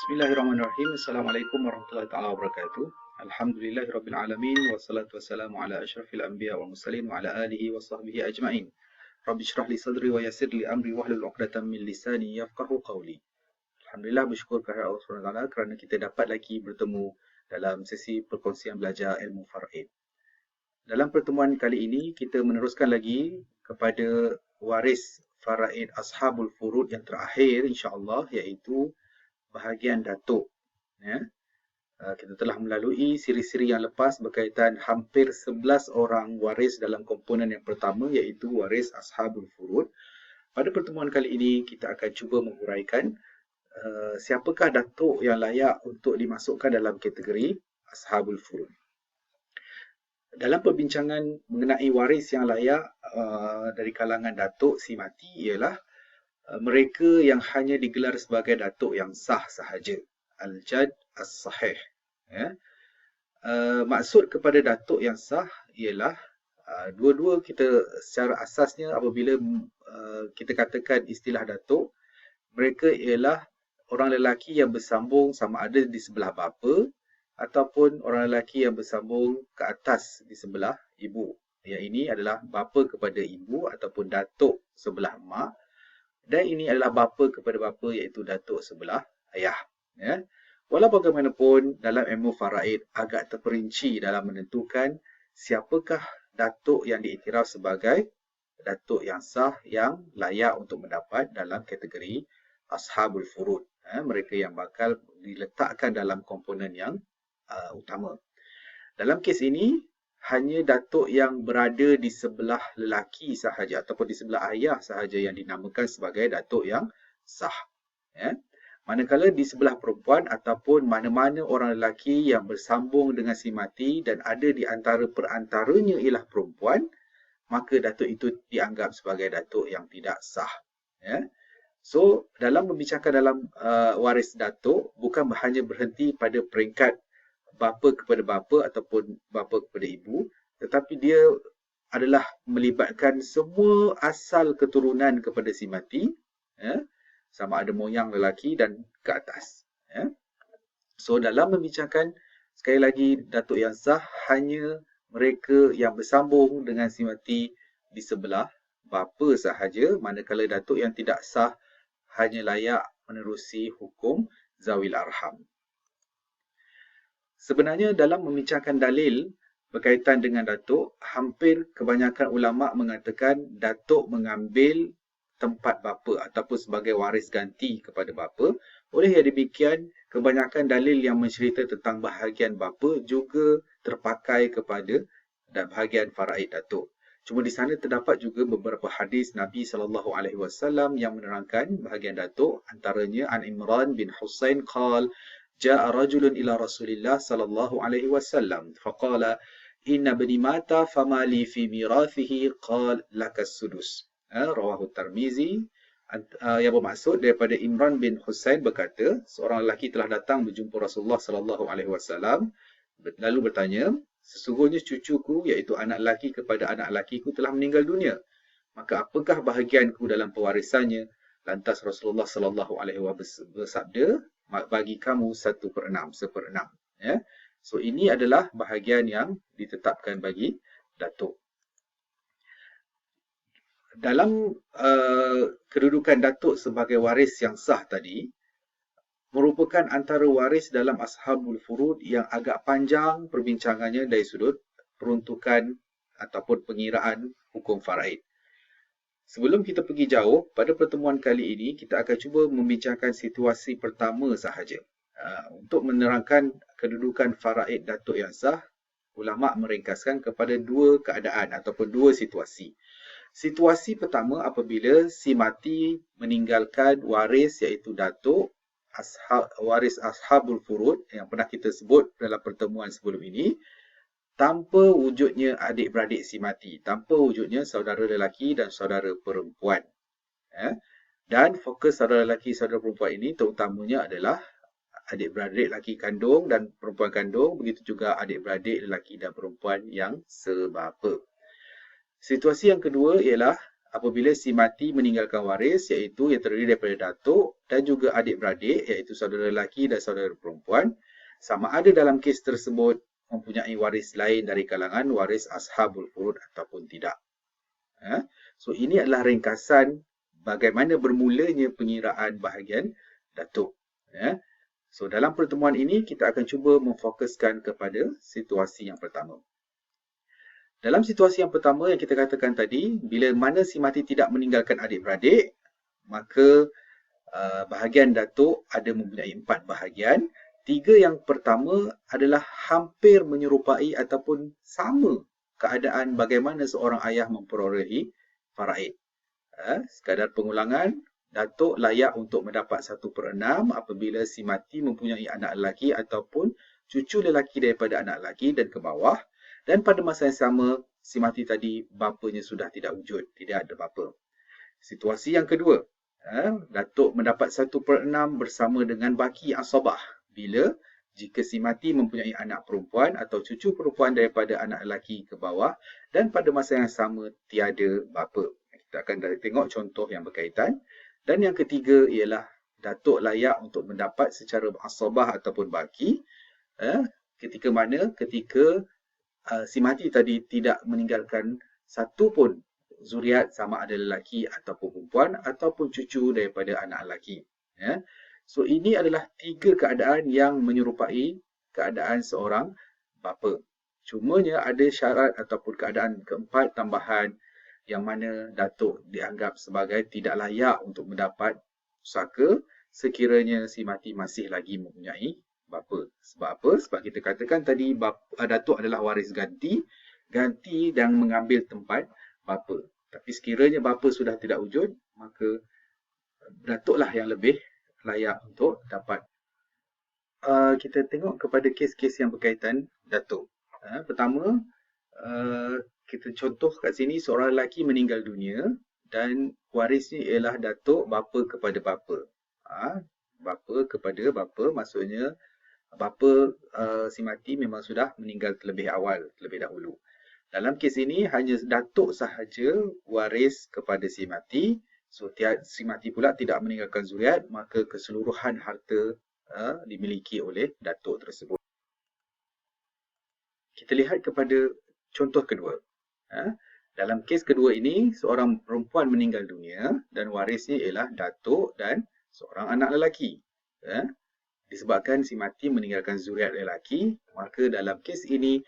Bismillahirrahmanirrahim. Assalamualaikum warahmatullahi taala wabarakatuh. Alhamdulillahirabbil alamin wassalatu wassalamu ala asyrafil anbiya wal mursalin wa ala alihi wa sahbihi ajmain. Rabbi shrah li sadri wa yassir li amri wahlul 'uqdatam min lisani yafqahu qawli. Alhamdulillah, bersyukur kepada Allah Subhanahu wa taala kerana kita dapat lagi bertemu dalam sesi perkongsian belajar ilmu faraid. Dalam pertemuan kali ini kita meneruskan lagi kepada waris faraid ashabul furud yang terakhir insya-Allah, iaitu bahagian datuk. Ya. Kita telah melalui siri-siri yang lepas berkaitan hampir 11 orang waris dalam komponen yang pertama, iaitu waris ashabul furud. Pada pertemuan kali ini kita akan cuba menguraikan siapakah datuk yang layak untuk dimasukkan dalam kategori ashabul furud. Dalam perbincangan mengenai waris yang layak dari kalangan datuk si mati ialah mereka yang hanya digelar sebagai datuk yang sah sahaja, al-jad as-sahih. Ya. Maksud kepada datuk yang sah ialah dua-dua kita secara asasnya apabila kita katakan istilah datuk, mereka ialah orang lelaki yang bersambung sama ada di sebelah bapa ataupun orang lelaki yang bersambung ke atas di sebelah ibu. Yang ini adalah bapa kepada ibu ataupun datuk sebelah mak. Dan ini adalah bapa kepada bapa, iaitu datuk sebelah ayah. Ya. Walau bagaimanapun, dalam ilmu faraid agak terperinci dalam menentukan siapakah datuk yang diiktiraf sebagai datuk yang sah yang layak untuk mendapat dalam kategori ashabul furud. Mereka yang bakal diletakkan dalam komponen yang utama. Dalam kes ini, hanya datuk yang berada di sebelah lelaki sahaja ataupun di sebelah ayah sahaja yang dinamakan sebagai datuk yang sah. Ya. Manakala di sebelah perempuan ataupun mana-mana orang lelaki yang bersambung dengan si mati dan ada di antara perantaranya ialah perempuan, maka datuk itu dianggap sebagai datuk yang tidak sah. Ya. So, dalam membicarakan dalam waris datuk, bukan hanya berhenti pada peringkat bapa kepada bapa ataupun bapa kepada ibu, tetapi dia adalah melibatkan semua asal keturunan kepada si mati, ya, sama ada moyang lelaki dan ke atas. Ya. So, dalam membicarakan, sekali lagi, datuk yang sah hanya mereka yang bersambung dengan si mati di sebelah bapa sahaja, manakala datuk yang tidak sah hanya layak menerusi hukum zawil arham. Sebenarnya dalam membincangkan dalil berkaitan dengan datuk, hampir kebanyakan ulama mengatakan datuk mengambil tempat bapa ataupun sebagai waris ganti kepada bapa. Oleh yang demikian, kebanyakan dalil yang mencerita tentang bahagian bapa juga terpakai kepada bahagian faraid datuk. Cuma di sana terdapat juga beberapa hadis Nabi SAW yang menerangkan bahagian datuk, antaranya an Imran bin Husain qal جاء رجل إلى رسول الله صلى الله عليه وسلم فقال إن ابني مات فما لي في ميراثه قال لك السدس. رواه الترمذي. Yang bermaksud daripada Imran bin Husain berkata, seorang lelaki telah datang berjumpa Rasulullah sallallahu alaihi wasallam lalu bertanya, sesungguhnya cucuku iaitu anak lelaki kepada anak lelakiku telah meninggal dunia, maka apakah bahagianku dalam pewarisannya? Lantas Rasulullah sallallahu alaihi wasallam bersabda, bagi kamu 1/6. Ya. So ini adalah bahagian yang ditetapkan bagi datuk. Dalam kedudukan datuk sebagai waris yang sah tadi, merupakan antara waris dalam ashabul furud yang agak panjang perbincangannya dari sudut peruntukan ataupun pengiraan hukum faraid. Sebelum kita pergi jauh, pada pertemuan kali ini kita akan cuba membincangkan situasi pertama sahaja. Untuk menerangkan kedudukan faraid datuk yang sah, ulama meringkaskan kepada dua keadaan ataupun dua situasi. Situasi pertama apabila si mati meninggalkan waris iaitu datuk, waris ashabul furud yang pernah kita sebut dalam pertemuan sebelum ini, tanpa wujudnya adik-beradik si mati, tanpa wujudnya saudara lelaki dan saudara perempuan. Dan fokus saudara lelaki dan saudara perempuan ini terutamanya adalah adik-beradik lelaki kandung dan perempuan kandung, begitu juga adik-beradik lelaki dan perempuan yang sebapa. Situasi yang kedua ialah apabila si mati meninggalkan waris, iaitu yang terdiri daripada datuk dan juga adik-beradik, iaitu saudara lelaki dan saudara perempuan, sama ada dalam kes tersebut mempunyai waris lain dari kalangan waris ashabul furud ataupun tidak. So ini adalah ringkasan bagaimana bermulanya pengiraan bahagian datuk. So dalam pertemuan ini kita akan cuba memfokuskan kepada situasi yang pertama. Dalam situasi yang pertama yang kita katakan tadi, bila mana si mati tidak meninggalkan adik-beradik, maka bahagian datuk ada mempunyai 4 bahagian. 3 yang pertama adalah hampir menyerupai ataupun sama keadaan bagaimana seorang ayah memperolehi faraid. Sekadar pengulangan, datuk layak untuk mendapat 1/6 apabila si mati mempunyai anak lelaki ataupun cucu lelaki daripada anak lelaki dan ke bawah. Dan pada masa yang sama, si mati tadi bapanya sudah tidak wujud, tidak ada bapa. Situasi yang kedua, datuk mendapat 1/6 bersama dengan baki asabah. Bila jika si mati mempunyai anak perempuan atau cucu perempuan daripada anak lelaki ke bawah dan pada masa yang sama tiada bapa. Kita akan tengok contoh yang berkaitan. Dan yang ketiga ialah datuk layak untuk mendapat secara asabah ataupun baki. Ketika mana? Ketika si mati tadi tidak meninggalkan satu pun zuriat sama ada lelaki ataupun perempuan ataupun cucu daripada anak lelaki. So ini adalah 3 keadaan yang menyerupai keadaan seorang bapa. Cumanya ada syarat ataupun keadaan keempat tambahan yang mana datuk dianggap sebagai tidak layak untuk mendapat pusaka sekiranya si mati masih lagi mempunyai bapa. Sebab apa? Sebab kita katakan tadi datuk adalah waris ganti dan mengambil tempat bapa. Tapi sekiranya bapa sudah tidak wujud, maka datuklah yang lebih layak untuk dapat. Kita tengok kepada kes-kes yang berkaitan datuk. Pertama, kita contoh kat sini seorang lelaki meninggal dunia dan warisnya ialah datuk bapa kepada bapa. Bapa kepada bapa maksudnya bapa si mati memang sudah meninggal terlebih dahulu. Dalam kes ini hanya datuk sahaja waris kepada si mati. So si mati pula tidak meninggalkan zuriat, maka keseluruhan harta dimiliki oleh datuk tersebut. Kita lihat kepada contoh kedua. Dalam kes kedua ini, seorang perempuan meninggal dunia dan warisnya ialah datuk dan seorang anak lelaki. Disebabkan si mati meninggalkan zuriat lelaki, maka dalam kes ini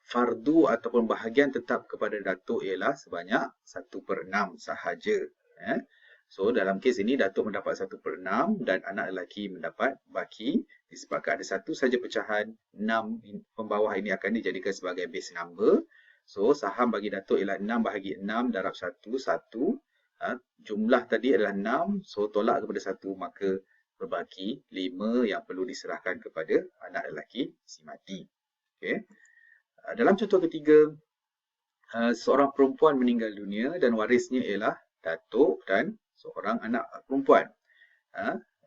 fardu ataupun bahagian tetap kepada datuk ialah sebanyak 1/6 sahaja. So dalam kes ini datuk mendapat 1/6 dan anak lelaki mendapat baki. Disebabkan ada satu saja pecahan, 6 pembawah ini akan dijadikan sebagai base number. So saham bagi datuk ialah 6/6 darab 1, 1. Jumlah tadi adalah 6, so tolak kepada 1 maka berbaki 5 yang perlu diserahkan kepada anak lelaki si mati. Okay. Dalam contoh ketiga, seorang perempuan meninggal dunia dan warisnya ialah datuk dan seorang anak perempuan.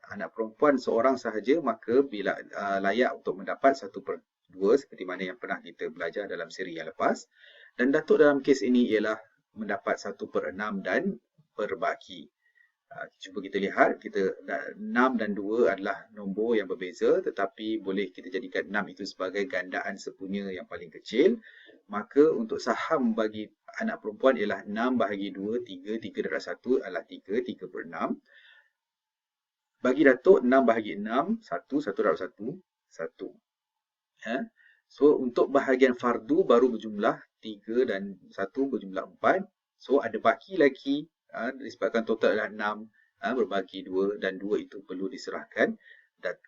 Anak perempuan seorang sahaja, maka bila layak untuk mendapat 1/2 seperti mana yang pernah kita belajar dalam siri yang lepas. Dan datuk dalam kes ini ialah mendapat 1/6 dan berbaki. Cuba kita lihat, 6 dan 2 adalah nombor yang berbeza, tetapi boleh kita jadikan 6 itu sebagai gandaan sepunya yang paling kecil. Maka untuk saham bagi anak perempuan ialah 6/2, 3 darab 1 adalah 3/6. Bagi datuk 6/6, 1 darab 1, 1. So untuk bahagian fardu baru berjumlah 3 dan 1 berjumlah 4. So ada baki lagi, disebabkan total adalah 6, berbagi 2 dan 2 itu perlu diserahkan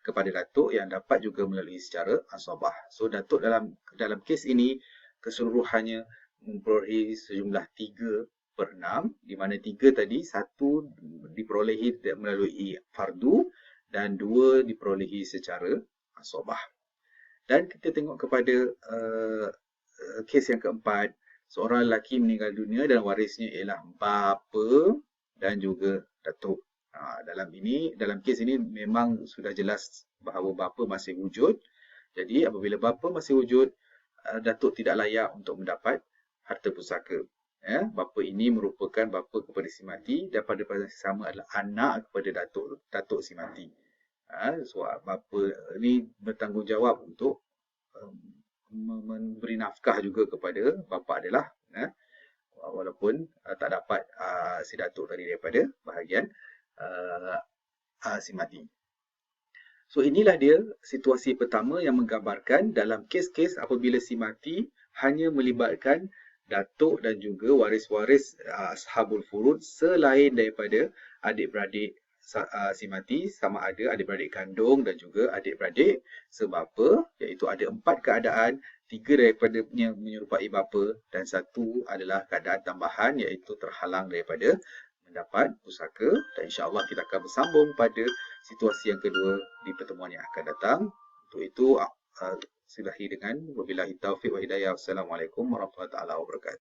kepada datuk yang dapat juga melalui secara asabah. So datuk dalam kes ini keseluruhannya memperolehi sejumlah 3/6, di mana 3 tadi 1 diperolehi melalui fardu dan 2 diperolehi secara asabah. Dan kita tengok kepada kes yang keempat, seorang lelaki meninggal dunia dan warisnya ialah bapa dan juga datuk. Dalam kes ini memang sudah jelas bahawa bapa masih wujud. Jadi apabila bapa masih wujud, datuk tidak layak untuk mendapat harta pusaka. Ya, bapa ini merupakan bapa kepada si mati dan pada yang sama adalah anak kepada datuk si mati. So bapa ni bertanggungjawab untuk memberi nafkah juga kepada bapa adalah, walaupun tak dapat si datuk tadi daripada bahagian uh, si mati. So inilah dia situasi pertama yang menggambarkan dalam kes-kes apabila si mati hanya melibatkan datuk dan juga waris-waris ashabul furud selain daripada adik-beradik si mati, sama ada adik-beradik kandung dan juga adik-beradik sebapa, iaitu ada 4 keadaan, 3 daripadanya menyerupai bapa dan 1 adalah keadaan tambahan iaitu terhalang daripada mendapat pusaka, dan insya-Allah kita akan bersambung pada situasi yang kedua di pertemuan yang akan datang. Untuk itu, sudahi dengan wabillahi taufiq wa hidayah. Wassalamualaikum warahmatullahi wabarakatuh.